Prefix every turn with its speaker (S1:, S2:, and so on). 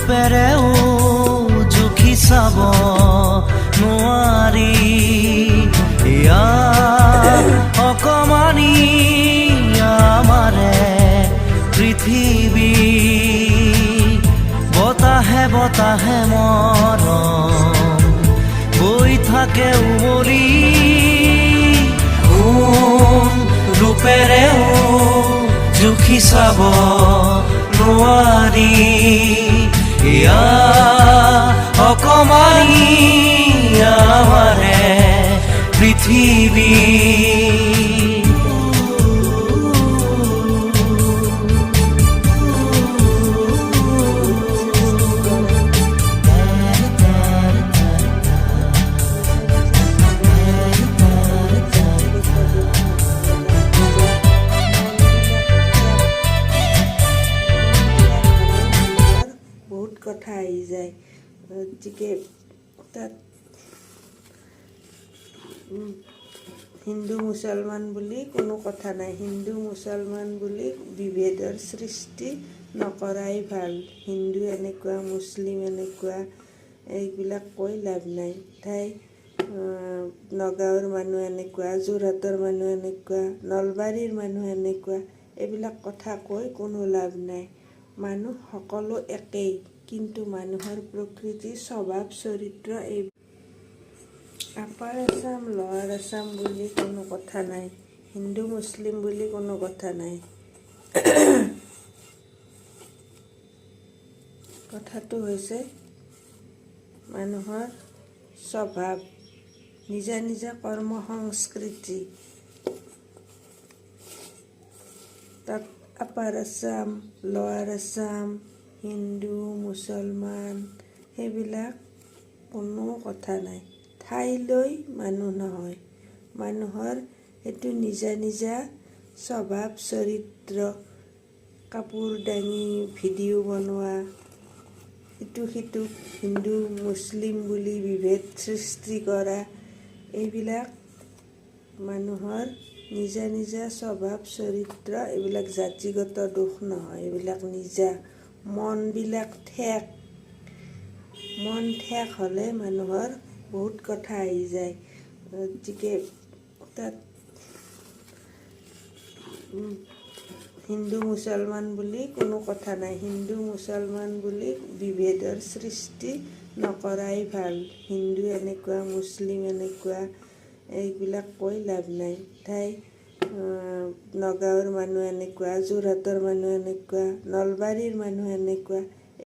S1: ৰূপেৰেও জুখি চাব নোৱাৰি ইয়া অকমানি আমাৰে পৃথিৱী বতাহে বতাহে মৰম বৈ থাকে উমৰি ৰূপেৰেও জুখি চাব নোৱাৰি ইয়া অকমানি আমাৰে পৃথিৱী
S2: কথা আহি যায় গতিকে তাত হিন্দু মুছলমান বুলি কোনো কথা নাই হিন্দু মুছলমান বুলি বিভেদৰ সৃষ্টি নকৰাই ভাল হিন্দু এনেকুৱা মুছলিম এনেকুৱা এইবিলাক কৈ লাভ নাই নগাঁৱৰ মানুহ এনেকুৱা যোৰহাটৰ মানুহ এনেকুৱা নলবাৰীৰ মানুহ এনেকুৱা এইবিলাক কথা কৈ কোনো লাভ নাই মানুহ সকলো একেই কিন্তু মানুহৰ প্ৰকৃতি স্বভাৱ চৰিত্ৰ এই আপাৰ আছাম লৱাৰ আছাম বুলি কোনো কথা নাই হিন্দু মুছলিম বুলি কোনো কথা নাই কথাটো হৈছে মানুহৰ স্বভাৱ নিজা নিজা কৰ্ম সংস্কৃতি তাত আপাৰ আছাম লৱাৰ আছাম হিন্দু মুছলমান সেইবিলাক কোনো কথা নাই ঠাইলৈ মানুহ নহয় মানুহৰ সেইটো নিজা নিজা স্বভাৱ চৰিত্ৰ কাপোৰ দাঙি ভিডিঅ' বনোৱা ইটো সিটোক হিন্দু মুছলিম বুলি বিভেদ সৃষ্টি কৰা এইবিলাক মানুহৰ নিজা নিজা স্বভাৱ চৰিত্ৰ এইবিলাক জাতিগত দোষ নহয় এইবিলাক নিজা মনবিলাক মন ঠেক হ'লে মানুহৰ বহুত কথা আহি যায় গতিকে তাত হিন্দু মুছলমান বুলি কোনো কথা নাই হিন্দু মুছলমান বুলি বিভেদৰ সৃষ্টি নকৰাই ভাল হিন্দু এনেকুৱা মুছলিম এনেকুৱা এইবিলাক কৈ লাভ নাই নগাঁৱৰ মানুহ এনেকুৱা যোৰহাটৰ মানুহ এনেকুৱা নলবাৰীৰ মানুহ এনেকুৱা